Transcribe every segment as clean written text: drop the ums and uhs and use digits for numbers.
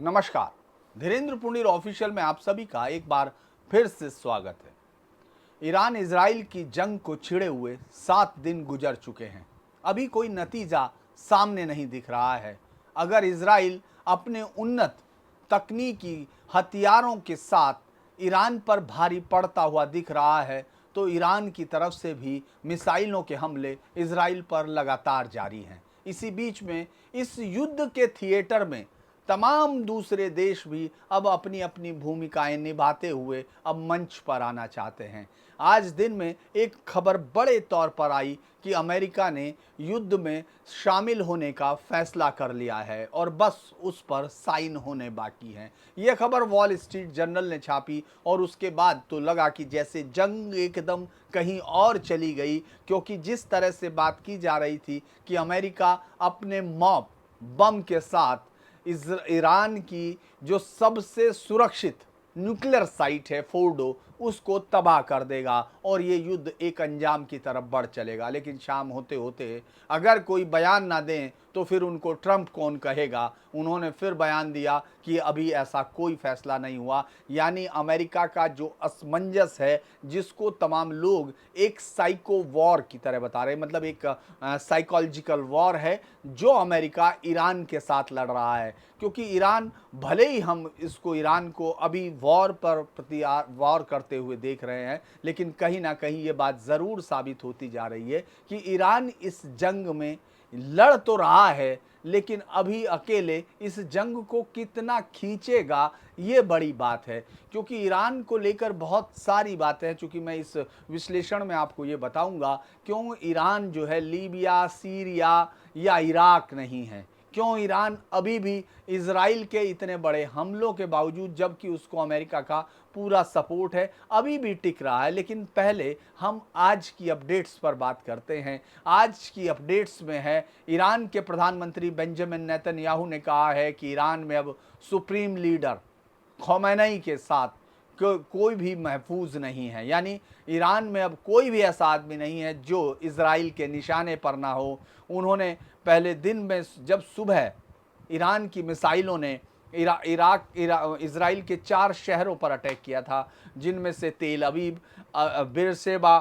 नमस्कार। धीरेन्द्र पुनीर ऑफिशियल में आप सभी का एक बार फिर से स्वागत है। ईरान इजराइल की जंग को छिड़े हुए 7 दिन गुजर चुके हैं। अभी कोई नतीजा सामने नहीं दिख रहा है। अगर इजराइल अपने उन्नत तकनीकी हथियारों के साथ ईरान पर भारी पड़ता हुआ दिख रहा है, तो ईरान की तरफ से भी मिसाइलों के हमले इजराइल पर लगातार जारी हैं। इसी बीच में इस युद्ध के थिएटर में तमाम दूसरे देश भी अब अपनी अपनी भूमिकाएं निभाते हुए अब मंच पर आना चाहते हैं। आज दिन में एक खबर बड़े तौर पर आई कि अमेरिका ने युद्ध में शामिल होने का फैसला कर लिया है और बस उस पर साइन होने बाकी हैं। यह खबर वॉल स्ट्रीट जर्नल ने छापी और उसके बाद तो लगा कि जैसे जंग एकदम कहीं और चली गई, क्योंकि जिस तरह से बात की जा रही थी कि अमेरिका अपने मॉब बम के साथ ईरान की जो सबसे सुरक्षित न्यूक्लियर साइट है फोर्डो, उसको तबाह कर देगा और ये युद्ध एक अंजाम की तरफ बढ़ चलेगा। लेकिन शाम होते होते अगर कोई बयान ना दें तो फिर उनको ट्रंप कौन कहेगा। उन्होंने फिर बयान दिया कि अभी ऐसा कोई फैसला नहीं हुआ। यानी अमेरिका का जो असमंजस है, जिसको तमाम लोग एक साइको वॉर की तरह बता रहे हैं, मतलब एक साइकोलॉजिकल वॉर है जो अमेरिका ईरान के साथ लड़ रहा है। क्योंकि ईरान, भले ही हम इसको ईरान को अभी वॉर पर प्रति वॉर करते हुए देख रहे हैं, लेकिन कहीं ना कहीं ये बात ज़रूर साबित होती जा रही है कि ईरान इस जंग में लड़ तो रहा है, लेकिन अभी अकेले इस जंग को कितना खींचेगा ये बड़ी बात है। क्योंकि ईरान को लेकर बहुत सारी बातें हैं, चूँकि मैं इस विश्लेषण में आपको ये बताऊंगा क्यों ईरान जो है लीबिया, सीरिया या इराक नहीं है, क्यों ईरान अभी भी इजराइल के इतने बड़े हमलों के बावजूद, जबकि उसको अमेरिका का पूरा सपोर्ट है, अभी भी टिक रहा है। लेकिन पहले हम आज की अपडेट्स पर बात करते हैं। आज की अपडेट्स में है, ईरान के प्रधानमंत्री बेंजामिन नेतन्याहू ने कहा है कि ईरान में अब सुप्रीम लीडर खमेनी के साथ कोई भी महफूज नहीं है। यानी ईरान में अब कोई भी ऐसा आदमी नहीं है जो इजराइल के निशाने पर ना हो। उन्होंने पहले दिन में जब सुबह ईरान की मिसाइलों ने इजराइल के 4 शहरों पर अटैक किया था, जिनमें से तेल अवीव, बिरशेबा,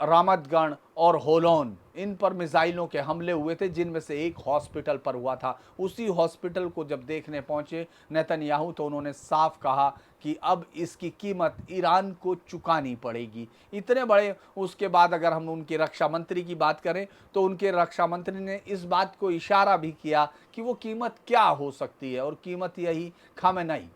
रामतगढ़ और होलोन, इन पर मिसाइलों के हमले हुए थे, जिनमें से एक हॉस्पिटल पर हुआ था। उसी हॉस्पिटल को जब देखने पहुंचे नेतन्याहू, तो उन्होंने साफ कहा कि अब इसकी कीमत ईरान को चुकानी पड़ेगी। इतने बड़े, उसके बाद अगर हम उनके रक्षा मंत्री की बात करें तो उनके रक्षा मंत्री ने इस बात को इशारा भी किया कि वो कीमत क्या हो सकती है, और कीमत यही खामेनेई।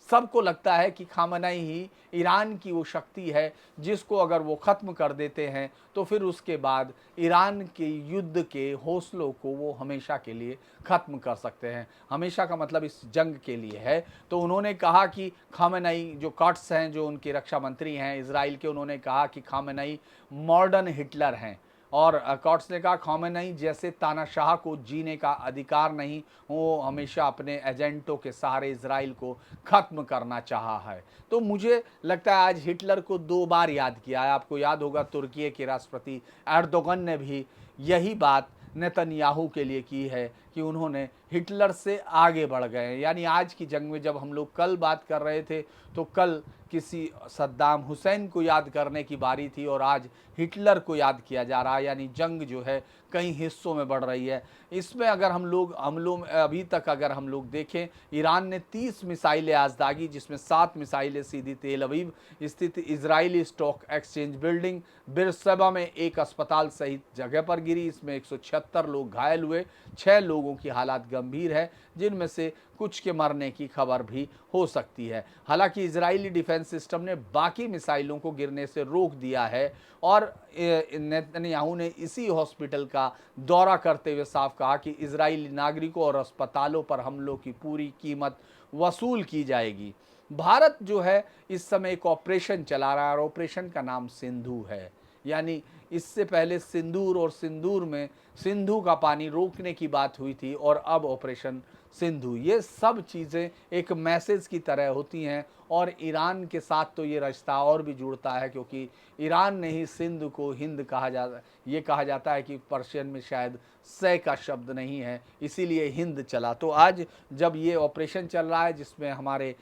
सबको लगता है कि खामेनेई ही ईरान की वो शक्ति है जिसको अगर वो ख़त्म कर देते हैं तो फिर उसके बाद ईरान के युद्ध के हौसलों को वो हमेशा के लिए ख़त्म कर सकते हैं। हमेशा का मतलब इस जंग के लिए है। तो उन्होंने कहा कि खामेनेई, जो कट्स हैं, जो उनके रक्षा मंत्री हैं इजराइल के, उन्होंने कहा कि खामेनेई मॉडर्न हिटलर हैं। और कॉट्स ने कहा खामेनेई जैसे तानाशाह को जीने का अधिकार नहीं, वो हमेशा अपने एजेंटों के सहारे इजराइल को ख़त्म करना चाहा है। तो मुझे लगता है आज हिटलर को 2 बार याद किया है। आपको याद होगा तुर्की के राष्ट्रपति एर्दोगन ने भी यही बात नेतन्याहू के लिए की है कि उन्होंने हिटलर से आगे बढ़ गए। यानी आज की जंग में जब हम लोग कल बात कर रहे थे तो कल किसी सद्दाम हुसैन को याद करने की बारी थी और आज हिटलर को याद किया जा रहा है। यानी जंग जो है कई हिस्सों में बढ़ रही है। इसमें अगर हम लोग हमलों में अभी तक अगर हम लोग देखें, ईरान ने 30 मिसाइलें आज दागी, जिसमें 7 मिसाइलें सीधी तेल अवीव स्थित इजरायली स्टॉक एक्सचेंज बिल्डिंग बिरशेबा में एक अस्पताल सहित जगह पर गिरी। इसमें 176 लोग घायल हुए, 6 लोगों की हालत गंभीर है, जिनमें से कुछ के मरने की खबर भी हो सकती है। हालांकि इजरायली डिफेंस सिस्टम ने बाकी मिसाइलों को गिरने से रोक दिया है और नेतन्याहू ने इसी हॉस्पिटल का दौरा करते हुए साफ कहा कि इजरायली नागरिकों और अस्पतालों पर हमलों की पूरी कीमत वसूल की जाएगी। भारत जो है इस समय एक ऑपरेशन चला रहा है और ऑपरेशन का नाम सिंधु है। यानी इससे पहले सिंदूर और सिंदूर में सिंधु का पानी रोकने की बात हुई थी और अब ऑपरेशन सिंधु। ये सब चीज़ें एक मैसेज की तरह होती हैं और ईरान के साथ तो ये रिश्ता और भी जुड़ता है, क्योंकि ईरान ने ही सिंध को हिंद कहा जाता, ये कहा जाता है कि पर्शियन में शायद सै का शब्द नहीं है, इसीलिए हिंद चला। तो आज जब ये ऑपरेशन चल रहा है जिसमें हमारे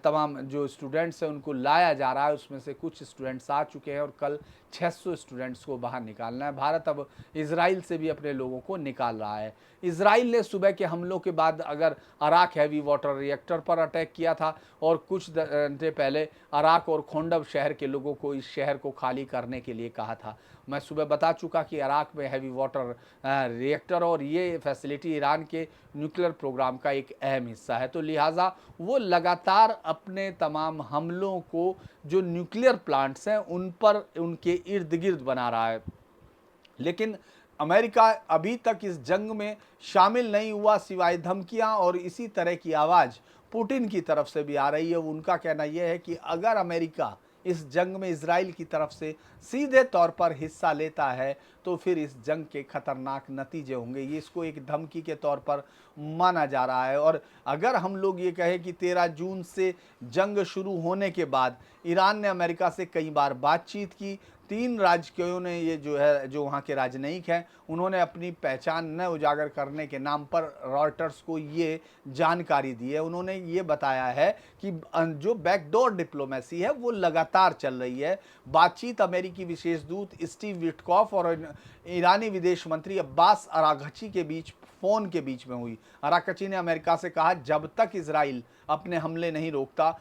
तमाम जो स्टूडेंट्स हैं उनको लाया जा रहा है, उसमें से कुछ स्टूडेंट्स आ चुके हैं और कल 600 स्टूडेंट्स को बाहर निकालना है। भारत अब इजराइल से भी अपने लोगों को निकाल रहा है। इजराइल ने सुबह के हमलों के बाद अगर अराक हैवी वाटर रिएक्टर पर अटैक किया था और कुछ घंटे पहले अराक और खोंडव शहर के लोगों को इस शहर को खाली करने के लिए कहा था। मैं सुबह बता चुका कि अराक में हैवी वाटर रिएक्टर और ये फैसिलिटी ईरान के न्यूक्लियर प्रोग्राम का एक अहम हिस्सा है। तो लिहाजा वो लगातार अपने तमाम हमलों को जो न्यूक्लियर प्लांट्स हैं उन पर, उनके इर्द गिर्द बना रहा है। लेकिन अमेरिका अभी तक इस जंग में शामिल नहीं हुआ सिवाय धमकियां, और इसी तरह की आवाज़ पुतिन की तरफ से भी आ रही है। उनका कहना यह है कि अगर अमेरिका इस जंग में इजराइल की तरफ से सीधे तौर पर हिस्सा लेता है तो फिर इस जंग के खतरनाक नतीजे होंगे। ये इसको एक धमकी के तौर पर माना जा रहा है। और अगर हम लोग ये कहें कि 13 जून से जंग शुरू होने के बाद ईरान ने अमेरिका से कई बार बातचीत की, 3 राजकीयों ने, ये जो है जो वहाँ के राजनयिक हैं, उन्होंने अपनी पहचान न उजागर करने के नाम पर रॉयटर्स को ये जानकारी दी है। उन्होंने ये बताया है कि जो बैकडोर डिप्लोमेसी है वो लगातार चल रही है। बातचीत अमेरिकी विशेष दूत स्टीव विटकॉफ और ईरानी विदेश मंत्री अब्बास अरागची के बीच फोन के बीच में हुई। अरागची ने अमेरिका से कहा जब तक इजराइल अपने हमले नहीं रोकता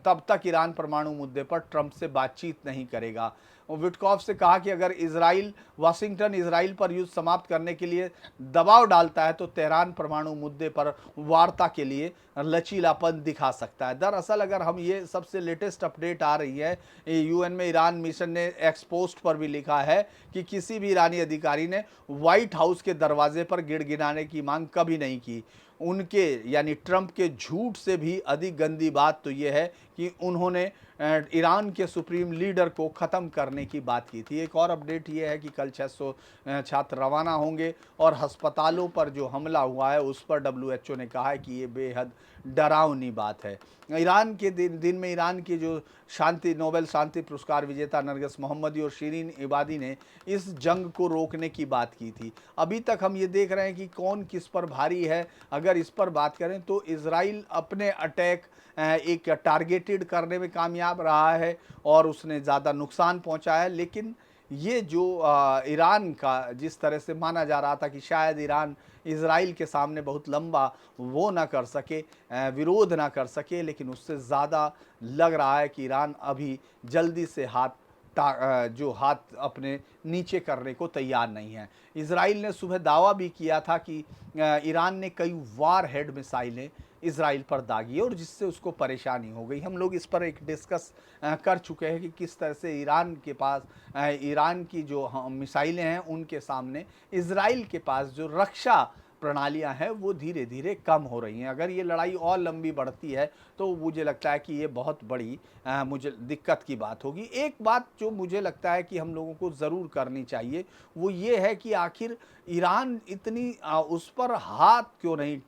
तब तक ईरान परमाणु मुद्दे पर ट्रंप से बातचीत नहीं करेगा। विटकॉफ से कहा कि अगर वाशिंगटन इजराइल पर युद्ध समाप्त करने के लिए दबाव डालता है तो तेहरान परमाणु मुद्दे पर वार्ता के लिए लचीलापन दिखा सकता है। दरअसल अगर हम ये सबसे लेटेस्ट अपडेट आ रही है, यूएन में ईरान मिशन ने एक्स पोस्ट पर भी लिखा है कि किसी भी ईरानी अधिकारी ने व्हाइट हाउस के दरवाजे पर गिड़गिड़ाने की मांग कभी नहीं की। उनके यानी ट्रंप के झूठ से भी अधिक गंदी बात तो यह है कि उन्होंने ईरान के सुप्रीम लीडर को ख़त्म करने की बात की थी। एक और अपडेट ये है कि कल 600 छात्र रवाना होंगे और अस्पतालों पर जो हमला हुआ है उस पर WHO ने कहा है कि ये बेहद डरावनी बात है। ईरान के दिन में ईरान के जो नोबेल शांति पुरस्कार विजेता नरगिस मोहम्मदी और शिरीन इबादी ने इस जंग को रोकने की बात की थी। अभी तक हम ये देख रहे हैं कि कौन किस पर भारी है। अगर इस पर बात करें तो इजराइल अपने अटैक एक टारगेटेड करने में कामयाब रहा है और उसने ज़्यादा नुकसान पहुंचाया है। लेकिन ये जो ईरान का जिस तरह से माना जा रहा था कि शायद ईरान इजराइल के सामने बहुत लंबा वो ना कर सके, विरोध ना कर सके, लेकिन उससे ज़्यादा लग रहा है कि ईरान अभी जल्दी से हाथ अपने नीचे करने को तैयार नहीं है। इजराइल ने सुबह दावा भी किया था कि ईरान ने कई वार हेड मिसाइलें इजराइल पर दागी और जिससे उसको परेशानी हो गई। हम लोग इस पर एक डिस्कस कर चुके हैं कि किस तरह से ईरान के पास ईरान की जो मिसाइलें हैं उनके सामने इजराइल के पास जो रक्षा प्रणालियां हैं वो धीरे धीरे कम हो रही हैं। अगर ये लड़ाई और लंबी बढ़ती है तो मुझे लगता है कि ये बहुत बड़ी मुझे दिक्कत की बात होगी। एक बात जो मुझे लगता है कि हम लोगों को ज़रूर करनी चाहिए वो ये है कि आखिर ईरान इतनी उस पर हाथ क्यों नहीं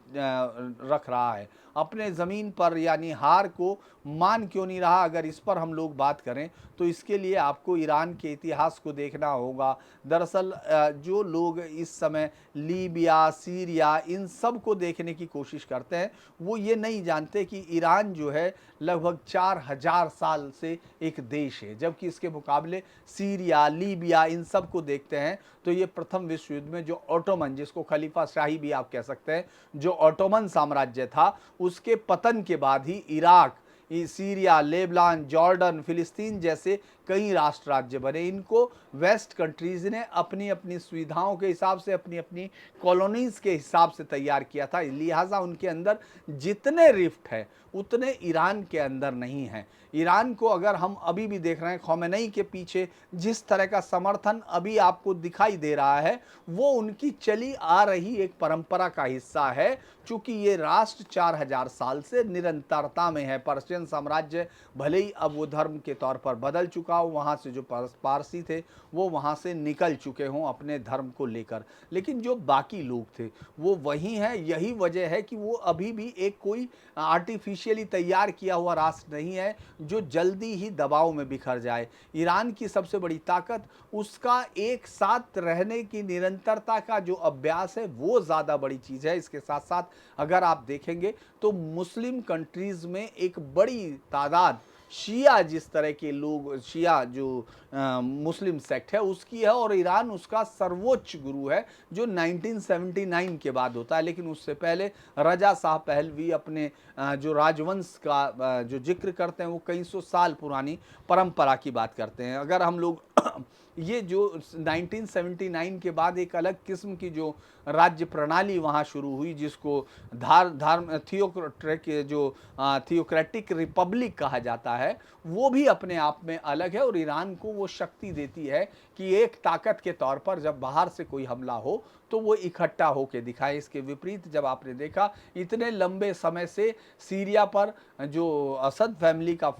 रख रहा है, अपने ज़मीन पर यानी हार को मान क्यों नहीं रहा। अगर इस पर हम लोग बात करें तो इसके लिए आपको ईरान के इतिहास को देखना होगा। दरअसल जो लोग इस समय लीबिया, सीरिया इन सब को देखने की कोशिश करते हैं वो ये नहीं जानते कि ईरान जो है लगभग 4000 साल से एक देश है, जबकि इसके मुकाबले सीरिया, लीबिया इन सब को देखते हैं तो ये प्रथम विश्व युद्ध में जो ऑटोमन, जिसको खलीफा शाही भी आप कह सकते हैं, जो ऑटोमन साम्राज्य था उसके पतन के बाद ही इराक, सीरिया, लेबनान, जॉर्डन, फिलिस्तीन जैसे कई राष्ट्र राज्य बने। इनको वेस्ट कंट्रीज ने अपनी अपनी सुविधाओं के हिसाब से, अपनी अपनी कॉलोनीज के हिसाब से तैयार किया था। लिहाजा उनके अंदर जितने रिफ्ट है उतने ईरान के अंदर नहीं है। ईरान को अगर हम अभी भी देख रहे हैं, खौमेनी के पीछे जिस तरह का समर्थन अभी आपको दिखाई दे रहा है वो उनकी चली आ रही एक परंपरा का हिस्सा है। चूंकि ये राष्ट्र 4000 साल से निरंतरता में है, पर्शियन पर्शियन साम्राज्य भले ही अब वो धर्म के तौर पर बदल चुका हो, वहाँ से जो पारसी थे वो वहाँ से निकल चुके हों अपने धर्म को लेकर, लेकिन जो बाकी लोग थे वो वही हैं। यही वजह है कि वो अभी भी एक कोई आर्टिफिशियली तैयार किया हुआ राष्ट्र नहीं है जो जल्दी ही दबाव में बिखर जाए। ईरान की सबसे बड़ी ताकत उसका एक साथ रहने की निरंतरता का जो अभ्यास है वो ज़्यादा बड़ी चीज़ है। इसके साथ साथ अगर आप देखेंगे तो मुस्लिम कंट्रीज़ में एक बड़ी तादाद शिया, जिस तरह के लोग शिया जो मुस्लिम सेक्ट है उसकी है, और ईरान उसका सर्वोच्च गुरु है जो 1979 के बाद होता है। लेकिन उससे पहले रजा शाह पहलवी अपने जो राजवंश का जो जिक्र करते हैं वो कई सौ साल पुरानी परंपरा की बात करते हैं। अगर हम लोग ये जो 1979 के बाद एक अलग किस्म की जो राज्य प्रणाली वहाँ शुरू हुई जिसको थियोक्रेटिक रिपब्लिक कहा जाता है, वो भी अपने आप में अलग है और ईरान को वो शक्ति देती है कि एक ताकत के तौर पर जब बाहर से कोई हमला हो तो वो इकट्ठा होकर दिखाए। इसके विपरीत जब आपने देखा इतने लंबे समय से सीरिया पर जो असद फैमिली का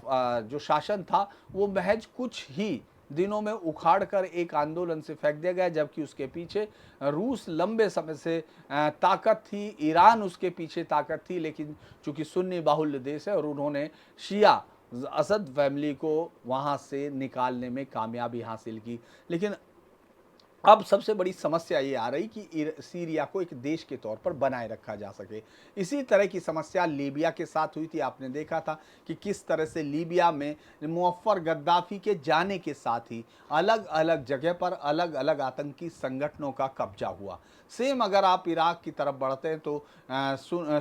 जो शासन था वो महज कुछ ही दिनों में उखाड़ कर एक आंदोलन से फेंक दिया गया, जबकि उसके पीछे रूस लंबे समय से ताकत थी, ईरान उसके पीछे ताकत थी, लेकिन चूंकि सुन्नी बाहुल्य देश है और उन्होंने शिया असद फैमिली को वहाँ से निकालने में कामयाबी हासिल की। लेकिन अब सबसे बड़ी समस्या ये आ रही कि सीरिया को एक देश के तौर पर बनाए रखा जा सके। इसी तरह की समस्या लीबिया के साथ हुई थी। आपने देखा था कि किस तरह से लीबिया में मुअफ्फर गद्दाफी के जाने के साथ ही अलग अलग जगह पर अलग अलग आतंकी संगठनों का कब्जा हुआ। सेम अगर आप इराक की तरफ बढ़ते हैं तो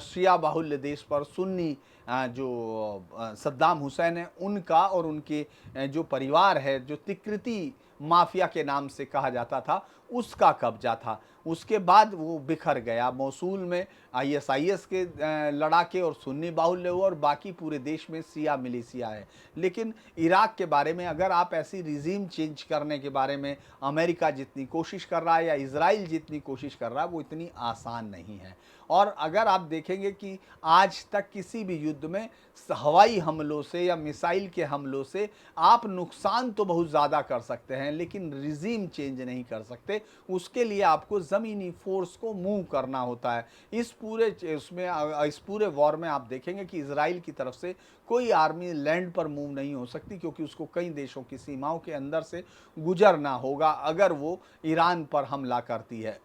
शिया बाहुल्य देश पर सुन्नी जो सद्दाम हुसैन है उनका और उनके जो परिवार है जो तिकृती माफिया के नाम से कहा जाता था उसका कब्जा था। उसके बाद वो बिखर गया। मोसूल में आईएसआईएस के लड़ाके और सुन्नी बाहुल्य हुआ और बाकी पूरे देश में शिया मिलिशिया है। लेकिन इराक के बारे में अगर आप ऐसी रिजीम चेंज करने के बारे में अमेरिका जितनी कोशिश कर रहा है या इजराइल जितनी कोशिश कर रहा है वो इतनी आसान नहीं है। और अगर आप देखेंगे कि आज तक किसी भी युद्ध में हवाई हमलों से या मिसाइल के हमलों से आप नुकसान तो बहुत ज़्यादा कर सकते हैं लेकिन रिजीम चेंज नहीं कर सकते। उसके लिए आपको ज़मीनी फोर्स को मूव करना होता है। इस पूरे वॉर में आप देखेंगे कि इजराइल की तरफ से कोई आर्मी लैंड पर मूव नहीं हो सकती क्योंकि उसको कई देशों की सीमाओं के अंदर से गुजरना होगा अगर वो ईरान पर हमला करती है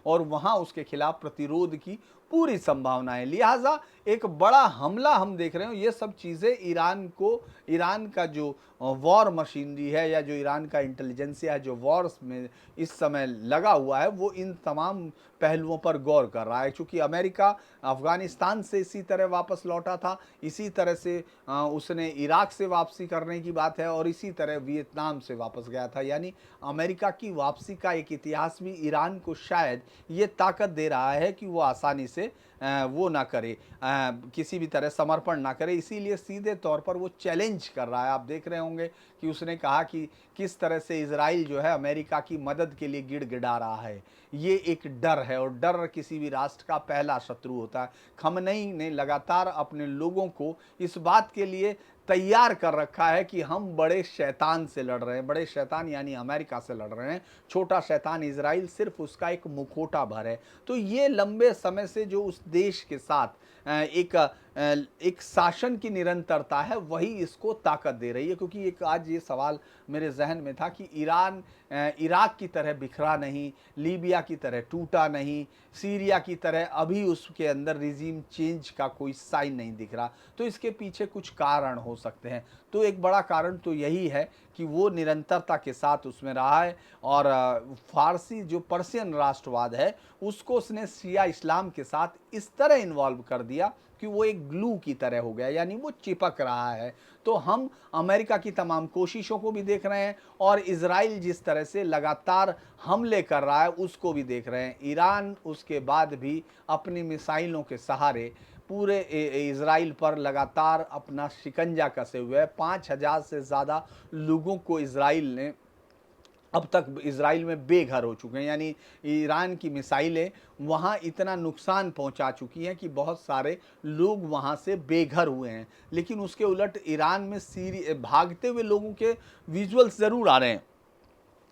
और वहां उसके खिलाफ प्रतिरोध की पूरी संभावना है। लिहाजा एक बड़ा हमला हम देख रहे हो। ये सब चीज़ें ईरान का जो वॉर मशीनरी है या जो ईरान का इंटेलिजेंसिया है जो वॉर्स में इस समय लगा हुआ है वो इन तमाम पहलुओं पर गौर कर रहा है। क्योंकि अमेरिका अफगानिस्तान से इसी तरह वापस लौटा था, इसी तरह से उसने इराक से वापसी करने की बात है और इसी तरह वियतनाम से वापस गया था। यानी अमेरिका की वापसी का एक इतिहास भी ईरान को शायद ये ताकत दे रहा है कि वो आसानी से वो ना करे, किसी भी तरह समर्पण ना करे। इसीलिए सीधे तौर पर वो चैलेंज कर रहा है। आप देख रहे होंगे कि उसने कहा कि किस तरह से इजराइल जो है अमेरिका की मदद के लिए गिड़गिड़ा रहा है। ये एक डर है और डर किसी भी राष्ट्र का पहला शत्रु होता है। खमनई ने लगातार अपने लोगों को इस बात के लिए तैयार कर रखा है कि हम बड़े शैतान से लड़ रहे हैं। बड़े शैतान यानी अमेरिका से लड़ रहे हैं, छोटा शैतान इजराइल सिर्फ उसका एक मुखौटा भर है। तो ये लंबे समय से जो उस देश के साथ एक शासन की निरंतरता है वही इसको ताकत दे रही है। क्योंकि एक आज ये सवाल मेरे जहन में था कि ईरान इराक की तरह बिखरा नहीं, लीबिया की तरह टूटा नहीं, सीरिया की तरह अभी उसके अंदर रिजीम चेंज का कोई साइन नहीं दिख रहा। तो इसके पीछे कुछ कारण हो सकते हैं। तो एक बड़ा कारण तो यही है कि वो निरंतरता के साथ उसमें रहा है और फारसी जो पर्शियन राष्ट्रवाद है उसको उसने शिया इस्लाम के साथ इस तरह इन्वॉल्व कर दिया कि वो एक ग्लू की तरह हो गया, यानी वो चिपक रहा है। तो हम अमेरिका की तमाम कोशिशों को भी देख रहे हैं और इजराइल जिस तरह से लगातार हमले कर रहा है उसको भी देख रहे हैं। ईरान उसके बाद भी अपनी मिसाइलों के सहारे पूरे इजराइल पर लगातार अपना शिकंजा कसे हुए है। 5000 से ज़्यादा लोगों को इजराइल ने अब तक इजराइल में बेघर हो चुके हैं, यानी ईरान की मिसाइलें वहाँ इतना नुकसान पहुँचा चुकी हैं कि बहुत सारे लोग वहाँ से बेघर हुए हैं। लेकिन उसके उलट ईरान में भागते हुए लोगों के विजुअल्स ज़रूर आ रहे हैं।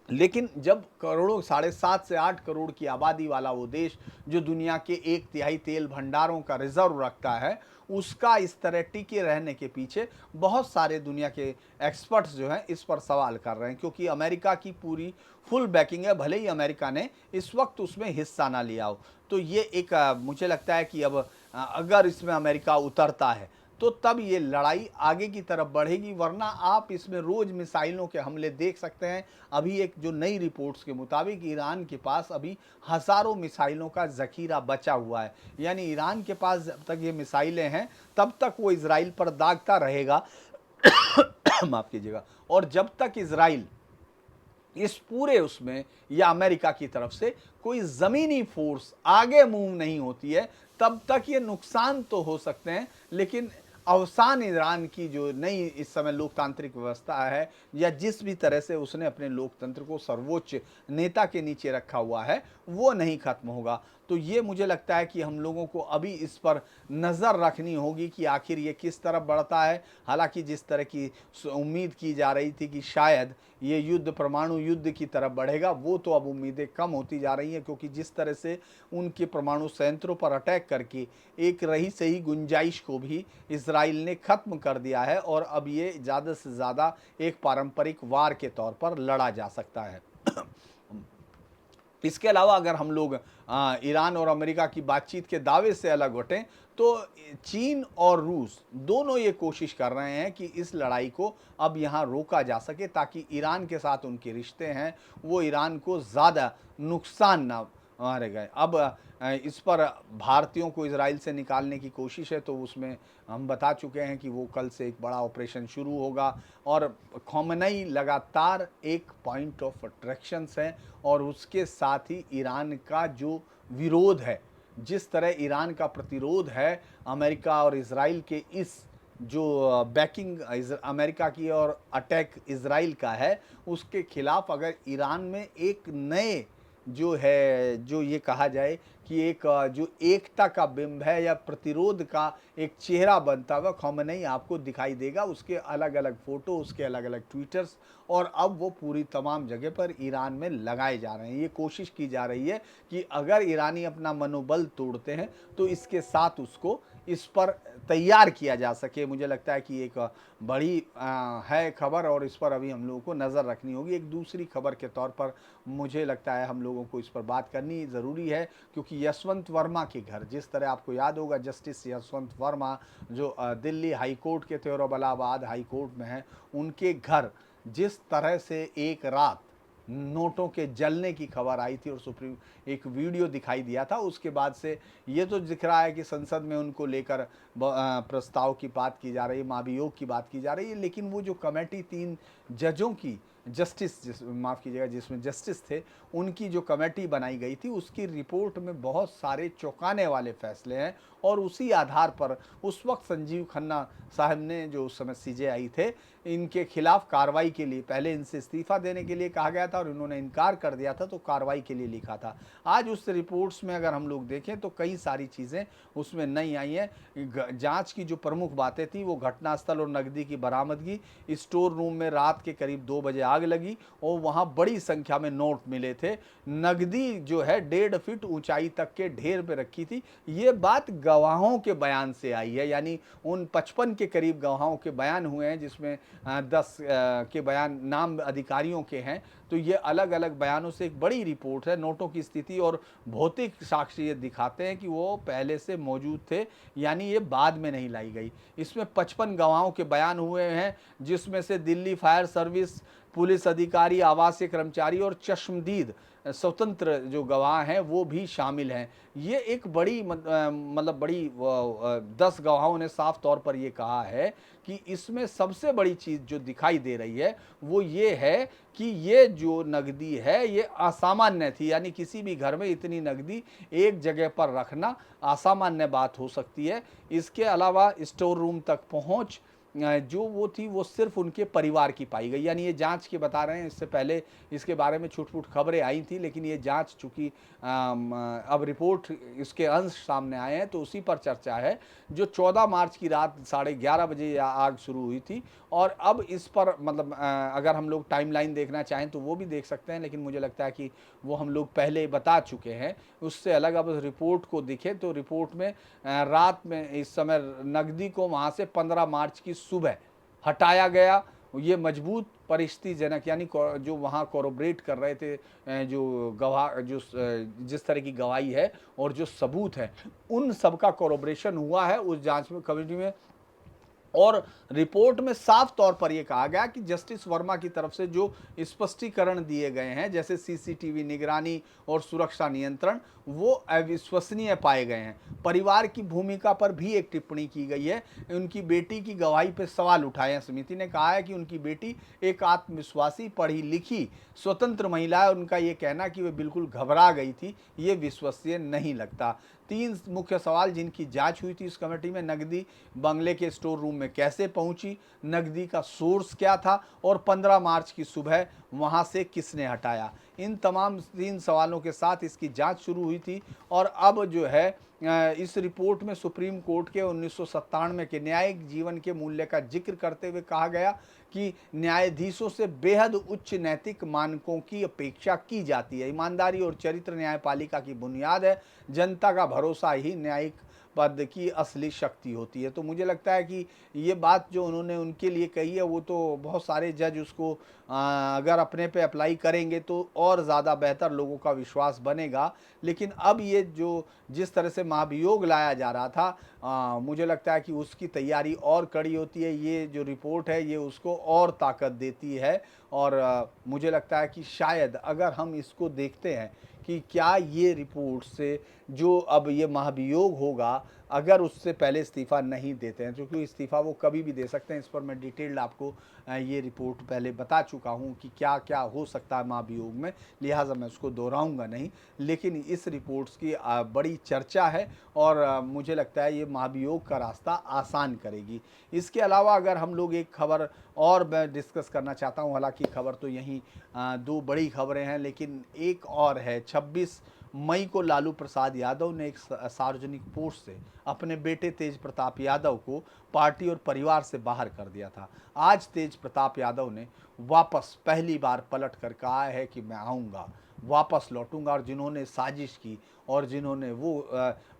लेकिन जब करोड़ों 7.5 से 8 करोड़ की आबादी वाला वो देश जो दुनिया के 1/3 तेल भंडारों का रिजर्व रखता है, उसका इस तरह टिके रहने के पीछे बहुत सारे दुनिया के एक्सपर्ट्स जो हैं इस पर सवाल कर रहे हैं, क्योंकि अमेरिका की पूरी फुल बैकिंग है, भले ही अमेरिका ने इस वक्त उसमें हिस्सा ना लिया हो। तो ये एक मुझे लगता है कि अब अगर इसमें अमेरिका उतरता है तो तब ये लड़ाई आगे की तरफ बढ़ेगी, वरना आप इसमें रोज मिसाइलों के हमले देख सकते हैं। अभी एक जो नई रिपोर्ट्स के मुताबिक ईरान के पास अभी हजारों मिसाइलों का जखीरा बचा हुआ है, यानी ईरान के पास जब तक ये मिसाइलें हैं तब तक वो इजराइल पर दागता रहेगा माफ कीजिएगा। और जब तक इजराइल इस पूरे उसमें या अमेरिका की तरफ से कोई जमीनी फोर्स आगे मूव नहीं होती है, तब तक ये नुकसान तो हो सकते हैं, लेकिन अवसान ईरान की जो नई इस समय लोकतांत्रिक व्यवस्था है, या जिस भी तरह से उसने अपने लोकतंत्र को सर्वोच्च नेता के नीचे रखा हुआ है, वो नहीं खत्म होगा। तो ये मुझे लगता है कि हम लोगों को अभी इस पर नज़र रखनी होगी कि आखिर ये किस तरफ बढ़ता है। हालांकि जिस तरह की उम्मीद की जा रही थी कि शायद ये युद्ध परमाणु युद्ध की तरफ बढ़ेगा, वो तो अब उम्मीदें कम होती जा रही हैं, क्योंकि जिस तरह से उनके परमाणु संयंत्रों पर अटैक करके एक रही सही गुंजाइश को भी इसराइल ने ख़त्म कर दिया है, और अब ये ज़्यादा से ज़्यादा एक पारंपरिक वार के तौर पर लड़ा जा सकता है। इसके अलावा अगर हम लोग ईरान और अमेरिका की बातचीत के दावे से अलग हटें, तो चीन और रूस दोनों ये कोशिश कर रहे हैं कि इस लड़ाई को अब यहाँ रोका जा सके, ताकि ईरान के साथ उनके रिश्ते हैं वो ईरान को ज़्यादा नुकसान ना मारे गए। अब इस पर भारतीयों को इजराइल से निकालने की कोशिश है, तो उसमें हम बता चुके हैं कि वो कल से एक बड़ा ऑपरेशन शुरू होगा, और खमेनी लगातार एक पॉइंट ऑफ अट्रैक्शंस है, और उसके साथ ही ईरान का जो विरोध है, जिस तरह ईरान का प्रतिरोध है अमेरिका और इजराइल के इस जो बैकिंग अमेरिका की और अटैक इजराइल का है, उसके खिलाफ अगर ईरान में एक नए जो है, जो ये कहा जाए कि एक जो एकता का बिंब है या प्रतिरोध का एक चेहरा बनता हुआ खमेनी आपको दिखाई देगा। उसके अलग अलग फोटो, उसके अलग अलग ट्वीटर्स, और अब वो पूरी तमाम जगह पर ईरान में लगाए जा रहे हैं। ये कोशिश की जा रही है कि अगर ईरानी अपना मनोबल तोड़ते हैं तो इसके साथ उसको इस पर तैयार किया जा सके। मुझे लगता है कि एक बड़ी है खबर, और इस पर अभी हम लोगों को नज़र रखनी होगी। एक दूसरी खबर के तौर पर मुझे लगता है हम लोगों को इस पर बात करनी ज़रूरी है, क्योंकि यशवंत वर्मा के घर, जिस तरह आपको याद होगा जस्टिस यशवंत वर्मा जो दिल्ली हाई कोर्ट के थे और अब इलाहाबाद हाई कोर्ट में हैं, उनके घर जिस तरह से एक रात नोटों के जलने की खबर आई थी और सुप्रीम एक वीडियो दिखाई दिया था, उसके बाद से ये तो दिख रहा है कि संसद में उनको लेकर प्रस्ताव की बात की जा रही है, महाभियोग की बात की जा रही है। लेकिन वो जो कमेटी 3 जजों की माफ़ कीजिएगा जिसमें जस्टिस थे, उनकी जो कमेटी बनाई गई थी, उसकी रिपोर्ट में बहुत सारे चौंकाने वाले फैसले हैं, और उसी आधार पर उस वक्त संजीव खन्ना साहब ने, जो उस समय सीजेआई थे, इनके खिलाफ कार्रवाई के लिए, पहले इनसे इस्तीफा देने के लिए कहा गया था और इन्होंने इनकार कर दिया था, तो कार्रवाई के लिए लिखा था। आज उस रिपोर्ट्स में अगर हम लोग देखें तो कई सारी चीज़ें उसमें नहीं आई हैं। जांच की जो प्रमुख बातें थी वो घटनास्थल और नकदी की बरामदगी, स्टोर रूम में रात के करीब 2 बजे आग लगी और वहाँ बड़ी संख्या में नोट मिले थे, नकदी जो है 1.5 फीट ऊंचाई तक के ढेर पे रखी थी। ये बात गवाहों के बयान से आई है, यानी उन 55 के करीब गवाहों के बयान हुए हैं, जिसमें 10 के बयान नाम अधिकारियों के हैं। तो ये अलग अलग बयानों से एक बड़ी रिपोर्ट है। नोटों की स्थिति और भौतिक साक्ष्य ये दिखाते हैं कि वो पहले से मौजूद थे, यानी ये बाद में नहीं लाई गई। इसमें 55 गवाहों के बयान हुए हैं, जिसमें से दिल्ली फायर सर्विस, पुलिस अधिकारी, आवासीय कर्मचारी और चश्मदीद स्वतंत्र जो गवाह हैं वो भी शामिल हैं। ये एक बड़ी मतलब बड़ी 10 गवाहों ने साफ तौर पर ये कहा है कि इसमें सबसे बड़ी चीज़ जो दिखाई दे रही है वो ये है कि ये जो नकदी है ये असामान्य थी, यानी किसी भी घर में इतनी नकदी एक जगह पर रखना असामान्य बात हो सकती है। इसके अलावा स्टोर रूम तक पहुँच जो वो थी वो सिर्फ उनके परिवार की पाई गई। यानी ये जांच के बता रहे हैं, इससे पहले इसके बारे में छूट-फूट खबरें आई थी, लेकिन ये जांच चूँकि अब रिपोर्ट इसके अंश सामने आए हैं, तो उसी पर चर्चा है। जो 14 मार्च की रात 11:30 बजे या आग शुरू हुई थी, और अब इस पर मतलब अगर हम लोग टाइमलाइन देखना चाहें तो वो भी देख सकते हैं, लेकिन मुझे लगता है कि वो हम लोग पहले बता चुके हैं। उससे अलग अब रिपोर्ट को देखें तो रिपोर्ट में रात में इस समय नकदी को वहाँ से 15 मार्च की सुबह हटाया गया। ये मजबूत परिस्थितिजनक, यानी जो वहाँ कोरोबरेट कर रहे थे, जो गवाह, जो जिस तरह की गवाही है और जो सबूत है, उन सब का कोरोबरेशन हुआ है उस जांच में, कमेटी में। और रिपोर्ट में साफ तौर पर यह कहा गया कि जस्टिस वर्मा की तरफ से जो स्पष्टीकरण दिए गए हैं, जैसे सीसीटीवी निगरानी और सुरक्षा नियंत्रण, वो अविश्वसनीय पाए गए हैं। परिवार की भूमिका पर भी एक टिप्पणी की गई है। उनकी बेटी की गवाही पर सवाल उठाए हैं। समिति ने कहा है कि उनकी बेटी एक आत्मविश्वासी, पढ़ी लिखी, स्वतंत्र महिला है। उनका ये कहना कि वे बिल्कुल घबरा गई थी, ये विश्वसनीय नहीं लगता। 3 मुख्य सवाल जिनकी जांच हुई थी इस कमेटी में: नकदी बंगले के स्टोर रूम में कैसे पहुंची, नकदी का सोर्स क्या था, और 15 मार्च की सुबह वहां से किसने हटाया। इन तमाम 3 सवालों के साथ इसकी जांच शुरू हुई थी। और अब जो है इस रिपोर्ट में सुप्रीम कोर्ट के 1997 के न्यायिक जीवन के मूल्य का जिक्र करते हुए कहा गया कि न्यायाधीशों से बेहद उच्च नैतिक मानकों की अपेक्षा की जाती है। ईमानदारी और चरित्र न्यायपालिका की बुनियाद है। जनता का भरोसा ही न्यायिक पद की असली शक्ति होती है। तो मुझे लगता है कि ये बात जो उन्होंने उनके लिए कही है, वो तो बहुत सारे जज उसको अगर अपने पे अप्लाई करेंगे तो और ज़्यादा बेहतर लोगों का विश्वास बनेगा। लेकिन अब ये जो जिस तरह से महाभियोग लाया जा रहा था, मुझे लगता है कि उसकी तैयारी और कड़ी होती है। ये जो रिपोर्ट है ये उसको और ताकत देती है। और मुझे लगता है कि शायद अगर हम इसको देखते हैं कि क्या ये रिपोर्ट से जो अब ये महाभियोग होगा, अगर उससे पहले इस्तीफ़ा नहीं देते हैं, क्योंकि इस्तीफ़ा वो कभी भी दे सकते हैं। इस पर मैं डिटेल्ड आपको ये रिपोर्ट पहले बता चुका हूँ कि क्या क्या हो सकता है महाभियोग में, लिहाजा मैं उसको दोहराऊंगा नहीं। लेकिन इस रिपोर्ट्स की बड़ी चर्चा है, और मुझे लगता है ये महाभियोग का रास्ता आसान करेगी। इसके अलावा अगर हम लोग एक खबर और मैं डिस्कस करना चाहता हूँ, हालांकि खबर तो यहीं 2 बड़ी खबरें हैं, लेकिन एक और है। 26 मई को लालू प्रसाद यादव ने एक सार्वजनिक पोस्ट से अपने बेटे तेज प्रताप यादव को पार्टी और परिवार से बाहर कर दिया था। आज तेज प्रताप यादव ने वापस पहली बार पलट कर कहा है कि मैं आऊँगा, वापस लौटूंगा, और जिन्होंने साजिश की और जिन्होंने वो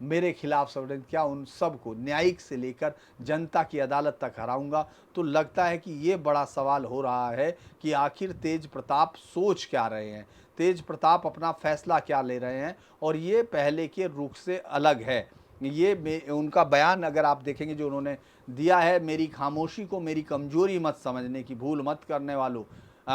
मेरे खिलाफ षड्यंत्र किया, उन सबको न्यायिक से लेकर जनता की अदालत तक हराऊंगा। तो लगता है कि ये बड़ा सवाल हो रहा है कि आखिर तेज प्रताप सोच क्या रहे हैं, तेज प्रताप अपना फैसला क्या ले रहे हैं, और ये पहले के रुख से अलग है। ये उनका बयान अगर आप देखेंगे जो उन्होंने दिया है, मेरी खामोशी को मेरी कमजोरी मत समझने की भूल मत करने वालों,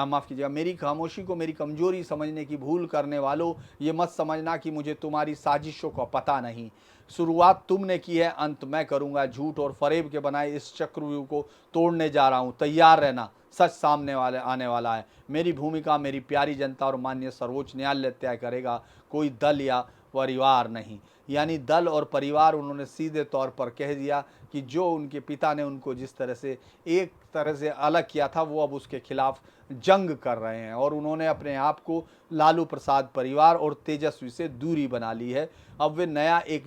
माफ़ कीजिएगा, मेरी खामोशी को मेरी कमजोरी समझने की भूल करने वालों, ये मत समझना कि मुझे तुम्हारी साजिशों का पता नहीं। शुरुआत तुमने की है, अंत मैं करूंगा। झूठ और फरेब के बनाए इस चक्रव्यूह को तोड़ने जा रहा हूं, तैयार रहना, सच सामने आने वाला है। मेरी भूमिका मेरी प्यारी जनता और माननीय सर्वोच्च न्यायालय तय करेगा, कोई दल या परिवार नहीं। यानी दल और परिवार उन्होंने सीधे तौर पर कह दिया कि जो उनके पिता ने उनको जिस तरह से एक तरह से अलग किया था, वो अब उसके खिलाफ जंग कर रहे हैं, और उन्होंने अपने आप को लालू प्रसाद परिवार और तेजस्वी से दूरी बना ली है। अब वे नया एक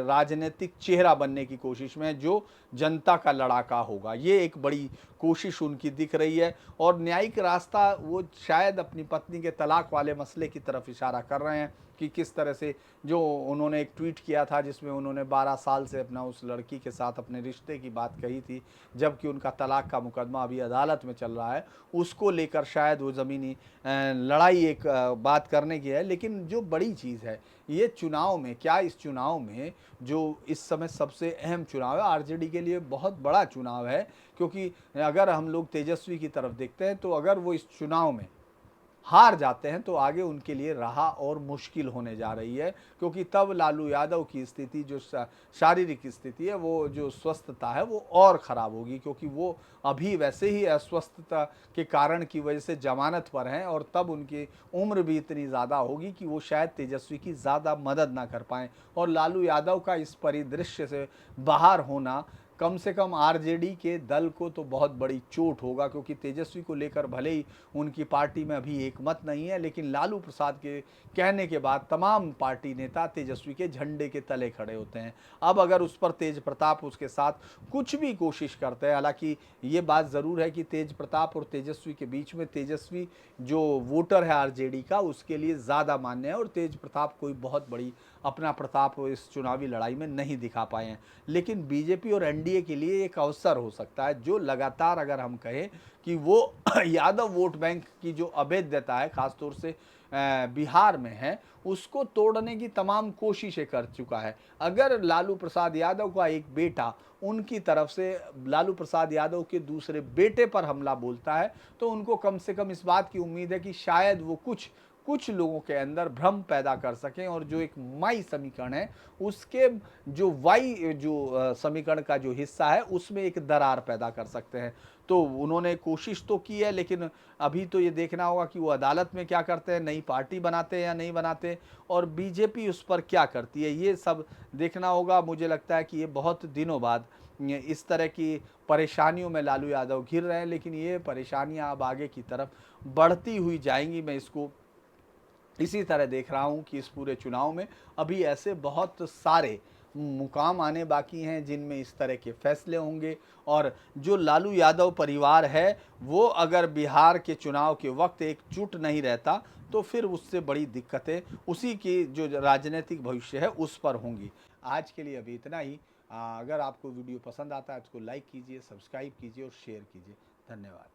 राजनीतिक चेहरा बनने की कोशिश में, जो जनता का लड़ाका होगा। ये एक बड़ी कोशिश उनकी दिख रही है, और न्यायिक रास्ता वो शायद अपनी पत्नी के तलाक वाले मसले की तरफ इशारा कर रहे हैं कि किस तरह से, जो उन्होंने एक ट्वीट किया था जिसमें उन्होंने 12 साल से अपना उस लड़की के साथ अपने रिश्ते की बात कही थी, जबकि उनका तलाक का मुकदमा अभी अदालत में चल रहा है, उसको लेकर शायद वो ज़मीनी लड़ाई एक बात करने की है। लेकिन जो बड़ी चीज़ है, ये चुनाव में, क्या इस चुनाव में जो इस समय सबसे अहम चुनाव है, आरजेडी के लिए बहुत बड़ा चुनाव है, क्योंकि अगर हम लोग तेजस्वी की तरफ देखते हैं तो अगर वो इस चुनाव में हार जाते हैं तो आगे उनके लिए राह और मुश्किल होने जा रही है, क्योंकि तब लालू यादव की स्थिति, जो शारीरिक स्थिति है, वो जो स्वस्थता है वो और ख़राब होगी, क्योंकि वो अभी वैसे ही अस्वस्थता के कारण की वजह से जमानत पर हैं, और तब उनकी उम्र भी इतनी ज़्यादा होगी कि वो शायद तेजस्वी की ज़्यादा मदद ना कर पाएँ। और लालू यादव का इस परिदृश्य से बाहर होना कम से कम आरजेडी के दल को तो बहुत बड़ी चोट होगा, क्योंकि तेजस्वी को लेकर भले ही उनकी पार्टी में अभी एक मत नहीं है, लेकिन लालू प्रसाद के कहने के बाद तमाम पार्टी नेता तेजस्वी के झंडे के तले खड़े होते हैं। अब अगर उस पर तेज प्रताप उसके साथ कुछ भी कोशिश करते हैं, हालांकि ये बात ज़रूर है कि तेज प्रताप और तेजस्वी के बीच में तेजस्वी जो वोटर है आरजेडी का उसके लिए ज़्यादा मान्य है, और तेज प्रताप कोई बहुत बड़ी अपना प्रताप इस चुनावी लड़ाई में नहीं दिखा पाए हैं। लेकिन बीजेपी और एनडीए के लिए एक अवसर हो सकता है, जो लगातार अगर हम कहें कि वो यादव वोट बैंक की जो अभेद्यता है खासतौर से बिहार में है, उसको तोड़ने की तमाम कोशिशें कर चुका है। अगर लालू प्रसाद यादव का एक बेटा उनकी तरफ से लालू प्रसाद यादव के दूसरे बेटे पर हमला बोलता है, तो उनको कम से कम इस बात की उम्मीद है कि शायद वो कुछ लोगों के अंदर भ्रम पैदा कर सकें, और जो एक माई समीकरण है उसके जो वाई जो समीकरण का जो हिस्सा है उसमें एक दरार पैदा कर सकते हैं। तो उन्होंने कोशिश तो की है, लेकिन अभी तो ये देखना होगा कि वो अदालत में क्या करते हैं, नई पार्टी बनाते हैं या नहीं बनाते, और बीजेपी उस पर क्या करती है, ये सब देखना होगा। मुझे लगता है कि ये बहुत दिनों बाद इस तरह की परेशानियों में लालू यादव घिर रहे हैं, लेकिन ये परेशानियां अब आगे की तरफ बढ़ती हुई जाएंगी। मैं इसको इसी तरह देख रहा हूं कि इस पूरे चुनाव में अभी ऐसे बहुत सारे मुकाम आने बाकी हैं जिनमें इस तरह के फैसले होंगे, और जो लालू यादव परिवार है वो अगर बिहार के चुनाव के वक्त एकजुट नहीं रहता तो फिर उससे बड़ी दिक्कतें उसी की जो राजनीतिक भविष्य है उस पर होंगी। आज के लिए अभी इतना ही। अगर आपको वीडियो पसंद आता है तो लाइक कीजिए, सब्सक्राइब कीजिए और शेयर कीजिए। धन्यवाद।